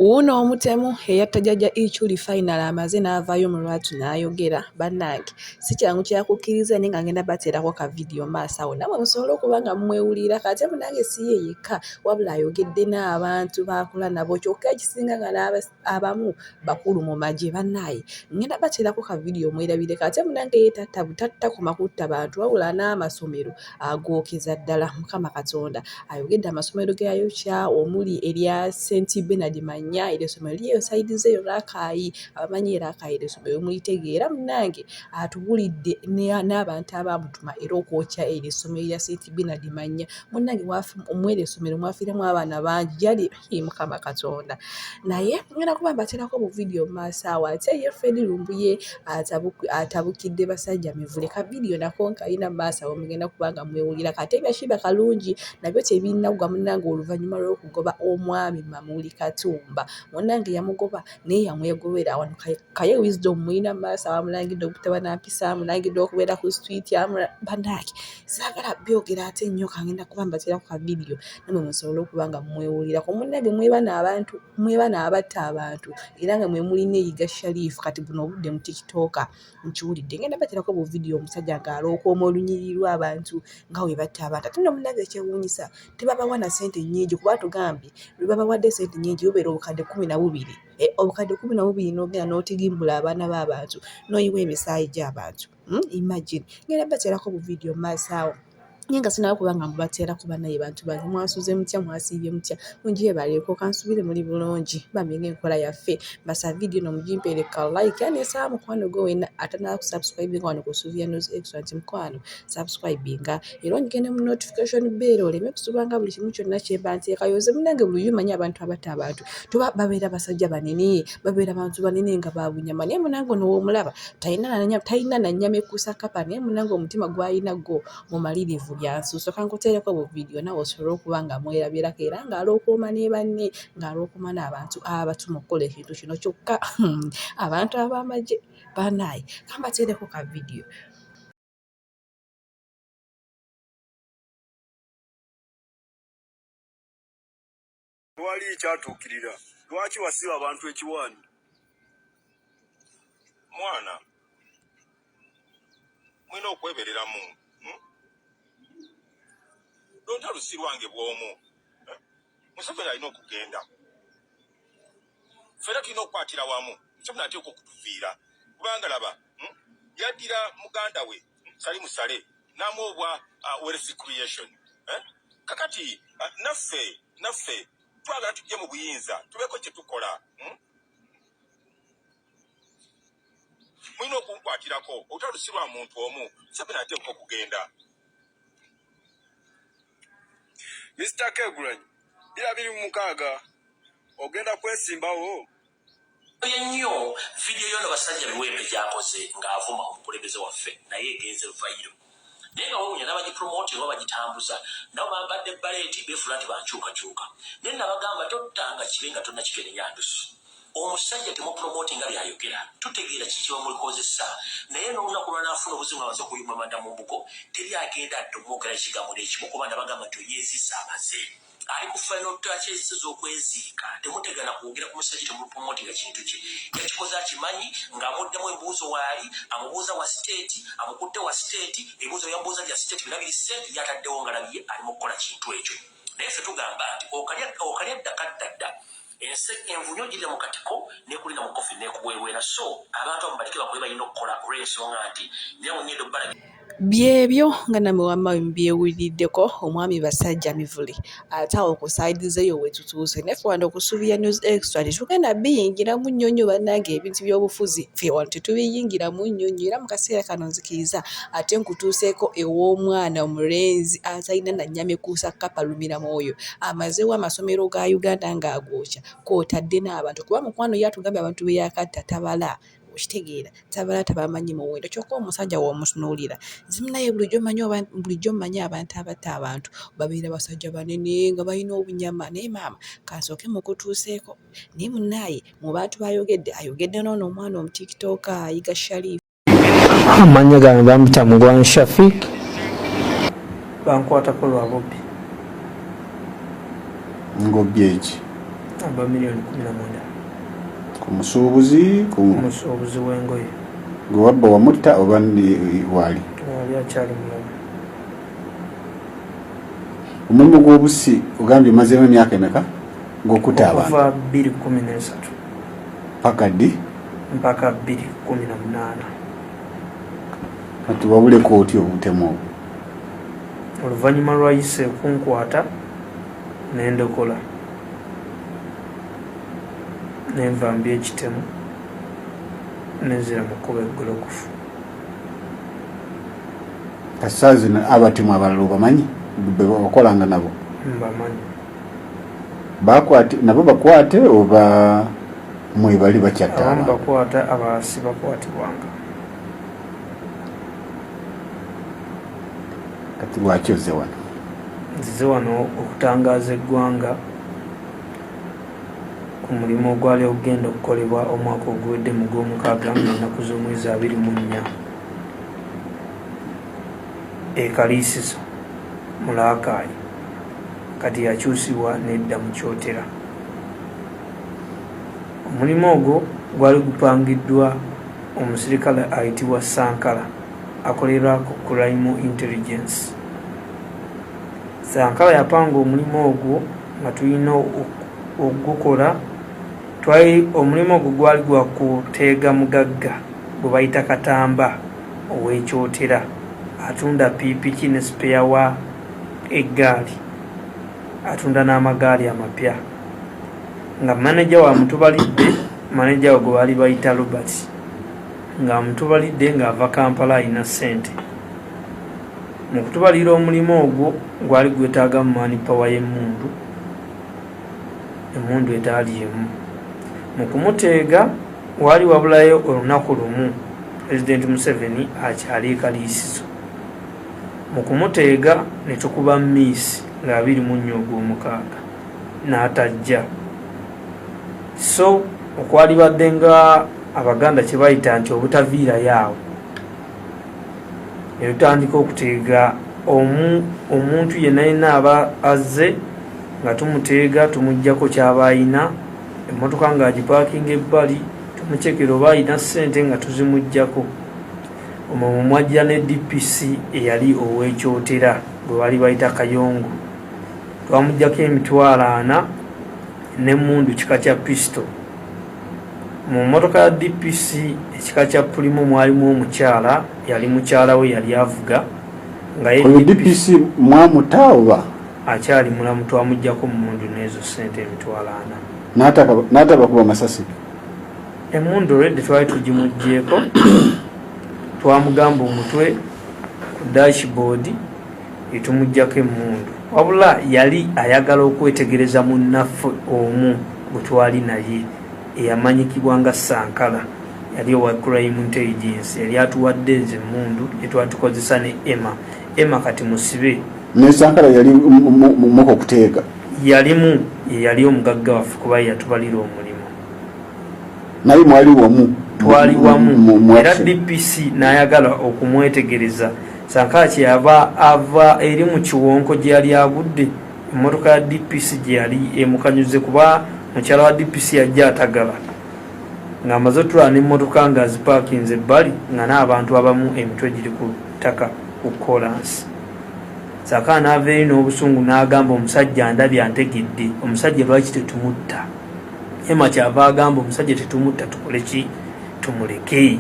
Wuno Omutemu eyata Jajja Ichuli final amaze n'avaayo mulwantu n'ayogera bannange si kyangu kyakukkiriza naye nga ngenda bateerako ka video maaso awo namwe musobole okuba nga mwewulira kate munange si ye yekka wabula ayogedde n'abantu bakola nabo kyokka ekisinga nga abamu bakulu mu magye bannaaye ngenda bateerako ka video mwerabire kate munange yeetatta butatta koma kutta bantu wabula n'amasomero agookeza ddala Mukama Katonda ayogedde amasomero ge yayokya omuli erya St. Bernard nya eressomero liyo saidize yo Rakai abamanyi Rakai eressomero muyitegeera munange atubulidde n'abantu abamutuma era okwokya eressomero lya St. Bernard Manya munange omwere essomero mwafiiramu abaana bangi yali Mukama Katonda naye ngenda kuba mbateerako mu video maaso awo ate ye Fred Lumbuye atabukidde basajja mivule ka video nako nkayina maaso awo mugenda kubanga mwewulira kate byashiba kalungi nabyo tebinaggwa munange oluvannyuma lw'okugoba omwami Mamuli Katumba munange yamugoba naye yamwegobera wano kaye wisdom mwina maaso amulangidde obutaba na mpisa amulangidde okubeera ku street bannange saagala byogera ate nnyo kangenda kuba mbateerako ka video namwe musobole okuba nga mwewulirako munange mwebana abatta abantu era nga mwe mulina eyiga Sharifu kati buno obudde mu TikTok nkiwulidde ngenda bateerako bu video omusajja ng'alokooma olunyiriri lw'abantu nga we batta abantu ate nno munange ekyewuunyisa tebabawa na ssente nnyingi kuba tugambye lwe babawadde ssente nnyingi bubeera obukadde 12 obukadde 12 n'ogenda n'otigimbula abaana b'abantu n'oyiwa emisaayi gy'abantu imagine ngenda bateerako bu video maaso awo Nyenga sinaba kubanga mubateera ku bannaye bantu bange mwasuze mutya mwasiibye mutya mungyebaleeko kansubire muli bulungi bamenye enkola yaffe basa video no mugimpeereka like yani esaba mukwano gwe wena atanaba kusubscribe wano ku Suvia News Extra nti mukwano subscribinga era ongende mu notification bell oleme kusubanga buli kimu kyonna kyemba nteekayoze munange buli yumanyi abantu abatta abantu tuba babeera basajja banene babeera bantu banene nga babunyama naye munange n'owomulaba talina na nnyama ekuusa kapa naye munange omutima gwalina gwo mumalirivu byansuso kankuteereko bu video nawe osobole okuba nga mwerabirako era ng'alokooma ne banne ng'alokooma n'abantu abatuma okukola ekintu kino kyokka abantu ab'amagye bannaaye kambateereko ka video Wali kyatuukirira lwaki wasiba abantu ekiwaani mwana mwina okwebereramu lonta lusi lwange bw'omu Museveni alina okugenda fera tulina okukwatira wamu Museveni ateeka okutufiira kubanga laba yaddira muganda we sali musale n'amuobwa wealth creation kakati naffe twagala tujje mu buyinza tubeko kye tukola mwina okunkwatirako obutalusirwa muntu omu Museveni ateeka okugenda Mr. Kegulanyi birabiri mu mukaaga ogenda kwesimbawo ennyo video yono basajja biwempe gyakoze ng'avuma omukulembeze waffe naye egenze vayiro naye nga wewunya n'abagipromoting oba bagitambuza nabo bambadde baleeti beefula nti bankyukakyuka naye nabagamba tottanga kibe nga tonna kikenenya ndusu omusajja temupromotinga byayogera tutegeera kiki bamulikozesa naye n'olunaku lwanaafuna obuzibu nga amaze okuyuma manda mu mbugo teri agenda adde omwogera ekigambo n'ekimu kuba nabagamba nti oyeziisa amaze ali ku final touch ezisiza okweziika temutegana kwogera ku musajja temupromotinga kintu kye yakikoze akimanyi ng'amuddamu embuuzo waali amubuuza wa state amukutte wa state ebibuuzo byamubuuza bya state birabiri sente yataddewo nga labye alimu okukola kintu ekyo naye ffe tugamba nti okalya ddakaddadda envunyo girira mu katiko nekulina mu kofi nekuweweera so abantu abo balikira bakuba balina okukola olw'ensonga nti nira munnyindo bbala byebyo nga namwe wamma mbyewuliriddeko omwami basajja mivule ate awo ku saidi zeyo wetutuuse neffe wano ku Suvia News Extra tetugenda biyingiramu nnyo nnyo bannange ebintu by'obufuzi ffe wano tetubiyingiramu nnyo nnyo era mu kaseera kano nzikiriza ate nkutuuseeko ew'omwana omulenzi atalina na nnyama ekuusa kapalumira mwoyo amazeewo amasomero ga Uganda ng'agookya kw'otadde n'abantu kuba mukwano ye atugambye abantu be yakatta tabala okitegeera tabala tabamanyi muwendo kyokka omusajja w'omutunuulira zimunaye bulijjo mmanyi abantu abatta abantu babeera basajja banene nga balina obunyama naye maama kansooke mukutuuseeko naye munaaye mu bantu ayogedde noono omwana omu TikTok ayiga Sharifu amannya gange bamuyita Mugwan Shafik bankwatako lwa bobbi ngobbi eki aba milioni 19 kumusuubuzi kumusuubuzi w'engoye gwe wabba wamutta oba waali akyali mulamu. omulimu gw'obusi ogambye omazeemu emyaka emeka ng'okutta abantu okuva 2013 paka ddi mpaka 2018 kati wabuleko otya obutemu obwo oluvannyuma lwayise kunkwata nendokola nenva mbi ekitemu nenzira mu kkuba eggolokofu. kasa zino abatemu abalala obamanyi bebakolanga nabo mbamanyi nabo bakwate oba mwebali bakyatta abamu bakwata abalasi bakwatibwanga. kati lwaki ozze wano? nzize wano okutangaaza eggwanga ku mulimu ogwali ogenda okukolebwa omwaka oguwedde mu gw'omukaaga ng'ennaku z'omwezi 24 ekaliisizo mu Laakaayi kati yakyusibwa nedda mu Kyotera. omulimu ogwo gwali gupangiddwa omusirikale ayitibwa Sankara akolera ku crime intelligence. Sankara yapanga omulimu ogwo nga tulina ogukola omulimu ogwo gwali gwa kuteega mugagga gwe bayita Katamba ow'Ekyotera atunda piipiki ne sipeya wa eggaali atunda n'amagaali amapya nga maneja wa mutubalidde maneja gwe baali bayita Robert nga mutubalidde ng'ava Kampala alina ssente. mu kutubalira omulimu ogwo gwali gwetaaga mu manipawa y'emmundu etaali emu. mu kumuteega waali wabulayo olunaku lumu President Museveni akyali ekaliisizo. mu kumuteega ne tukuba miisi nga 24 ogw'omukaaga n'atajja. so okwali badde nga Abaganda kye bayita nti obutaviirayo awo ne tutandika okuteega omuntu yenna yenna aba azze nga tumuteega tumuggyako ky'aba ayina, emmotoka ng'agipaakinga ebbali tumukyekera oba ayina ssente nga tuzimuggyako. omwo mwajja ne DPC eyali ow'Ekyotera gwe bali bayita Kayongo twamuggyako emitwalo 4 n'emmundu kika kya pisto. mu mmotoka ya DPC ekika kya pulimu mwalimu omukyala yali mukyala we yali avuga nga DPC mwamuta oba akyali mulamu twamuggyako mmundu n'ezo ssente emitwalo 4 n'ataba kuba masasi. emmundu olwedde twali tugimuggyeko twamugamba omutwe ku dashboard etumuggyako emmundu wabula yali ayagala okwetegereza munnaffe omu gwe twali naye eyamanyikibwa nga Sankara yali owa crime intelligence yali atuwadde nze emmundu etwatukozesa ne Emma kati musibe ne Sankara yali moko kuteega yali omugagga waffe kuba yatubalira omulimu naye mwali wamu twali wamu era DPC n'ayagala okumwetegereza. Sankara kyeyava ava eri mu kiwonko gye yali agudde emmotoka ya DPC gye yali emukanyuze kuba mukyala wa DPC yajja atagala ng'amaze otulala n'emmotoka ng'azipaakinze ebbali nga n'abantu abamu emitwe giri ku ttaka ku kolansi. Sankara n'ava eri n'obusungu n'agamba omusajja ndabye antegedde omusajja lwaki tetumutta. Emma kyava agamba omusajja tetumutta tukole ki tumuleke.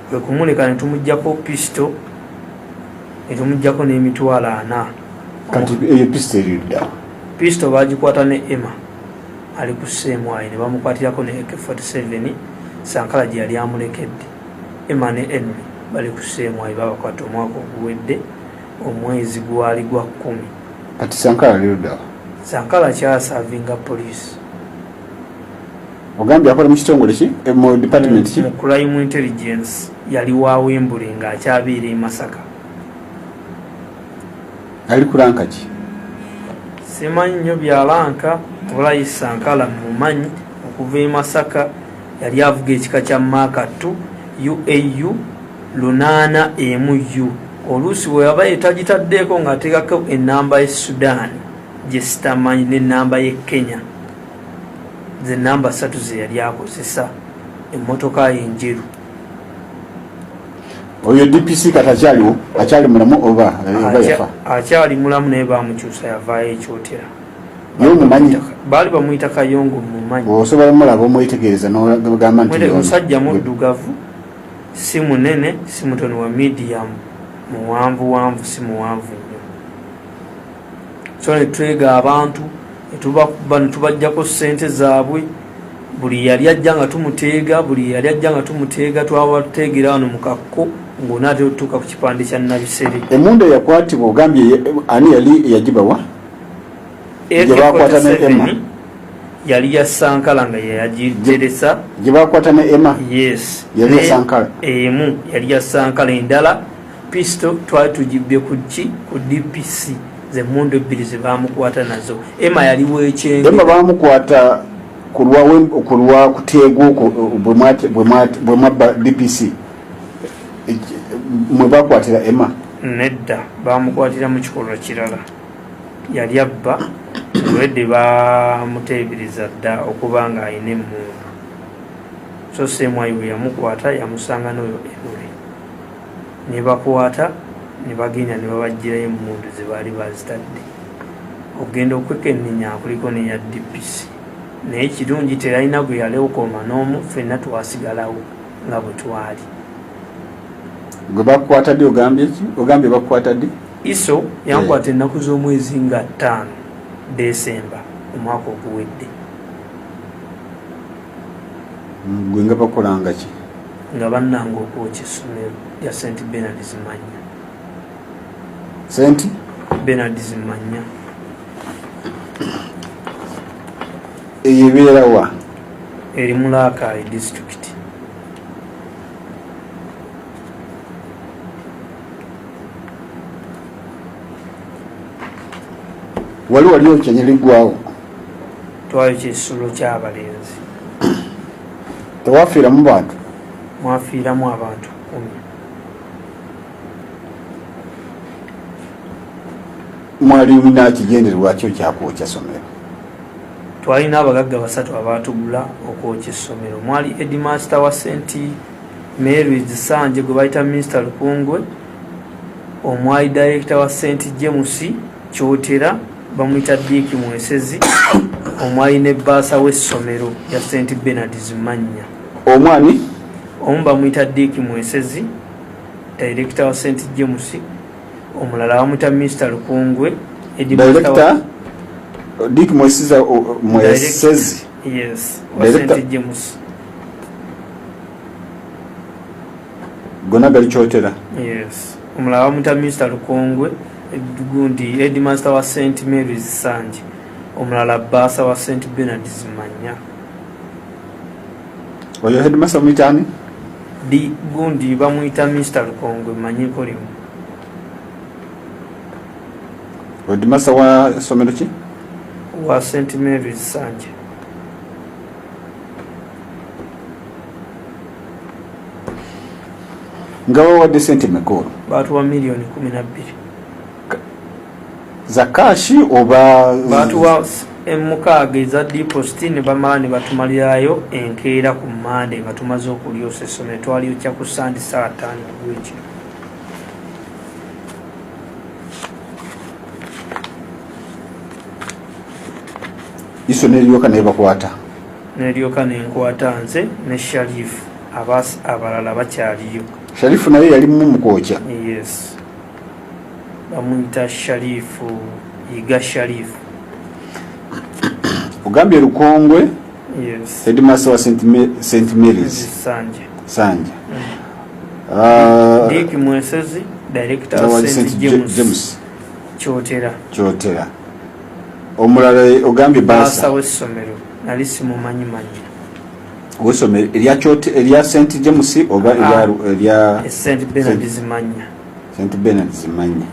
Kwe kumuleka ne tumuggyako pisto ne tumuggyako n'emitwalo 4. kati eyo pisto eridda pisto bagikwata ne Emma ali ku sseemwayi ne bamukwatirako ne AK-47 Sankara gye yali amulekedde. Emma ne Henry bali ku sseemwayi babakwata omwaka oguwedde omwezi gwali gwa 10. kati Sankara liruda Sankara kyasavinga poliisi. ogambye akola mu kitongole ki mu department ki mu crime intelligence yali waawembule ng'akyabeera e Masaka. ali kulanka ki simanyi nnyo byalanka obulayi Sankara mumanyi okuva e Masaka yali avuga ekika kya Maka 2 UAU 8MU oluusi bwe yaba yetagitaddeeko ng'ateekako ennamba ya Sudan gye sitamanyi n'ennamba y'e Kenya ze namba 3 ze yali akozesa emmotoka enjeru. Oyo DPC katakyaliwo akyali mulamu oba yafa? Akyali mulamu naye bamukyusa yavaayo ekyotera. Mumanyi baali bamuyita Kayongo mumanyi. Osobola mulaba omwetegereza n'ogamba nti musajja muddugavu, si munene si mutono wa medium, muwanvu si muwanvu nnyo. So ne twega abantu ne tubajjako ssente zaabwe. Buli yali ajja nga tumuteega twaba tuteegera wano mu kakko ng'onaate otutuuka ku kipande kya Nabisere. Emmundu eyakwatibwa ogambye ani yali yagibawa? Gye bakwata ne Emma yali ya Sankala nga yagigeresa. Gye bakwata ne Emma? Yes. Yali ya Sankala? Emu yali ya Sankala. Endala pisto twali tugibbye ku DPC. Ze mundu ebbiri ze baamukwata nazo. Emma yali weekyenge. Emma baamukwata kulwa kuteegwa bwe mwabba DPC. Mwe bakwatira Emma? Nedda, baamukwatira mu kikolwa kirala. Yali abba olwedde baamuteebereza dda okuba nga ayina emmundu. So Semwayi bwe yamukwata yamusanga n'oyo Ebule. Ne bakwata ne bagenda ne babagirayo emmundu ze baali bazitadde. Ogenda okwekennenya kuliko neya DPC. Naye kirungi teralina gwe yaleokoma n'omu, ffenna twasigalawo nga bwe twali. Gwe bakwata ddi ogambye ki? Ogambye bakwata ddi? Iso yankwata ennaku z'omwezi nga 5 Desemba omwaka oguwedde. Gwe nga bakolanga ki? Nga bannanga okwokya essomero lya St. Bernard Zimanya. St. Bernard Zimanya. Eyo ebeera wa? Eri mu Rakai district. Wali okyenyerigwawo? Twali kyessulo ky'abalenzi. Tewafiiramu bantu? Mwafiiramu abantu 10. Mwali mulina kigendererwa ki okyakwokya ssomero? Twalina abagagga 3 abaatugula okwokya essomero. Mwali Headmaster wa St. Mary's Sanje gwe bayita Mr. Lukungwe, omwali Director wa St. James Kyotera bamuyita Dick Mwesezi, omwali ne bbaasa w'essomero ya St. Bernard Zimanya. Omwani? Omu bamuyita Dick Mwesezi, Director wa St. James, omulala bamuyita Mr. Lukungwe, Director Dick Mwesezi. Yes, wa St. James. Gonna gali Kyotera. Yes. Omulala bamuyita Mr. Lukungwe, gundi Headmaster wa St. Mary's Sanje, omulala bbaasa wa St. Bernard Zimanya. Oyo Headmaster muyitani? Gundi bamuyita Mr. Lukungwe manyiko limu. Headmaster wa ssomero ki? Wa St. Mary's Sanje. Nga wawadde sente mekolo? Baatuwa million 12. Za kashi oba? Baatuwa 6 eza deposit ne bamala ne batumalirayo enkeera ku Mande nga tumaze okulyosa essomero. Twalyokya ku Sande saa 5 ogw'ekiro. Iso neryoka naye bakwata? Neryoka nenkwata nze ne Sharifu, abalala bakyaliyo. Sharifu naye yali mu mukwokya? Yes. Bamuyita Sharifu, Iga Sharifu. Ogambye Lukongwe? Yes. Headmaster wa St. Mary's Sanje. Dick Mwesezi, Director wa St. James Kyotera. Omulala ogambye bbaasa w'essomero nali simumanyi. W'essomero erya St. James oba erya St. Bernard Zimanya. St. Bernard Zimanya.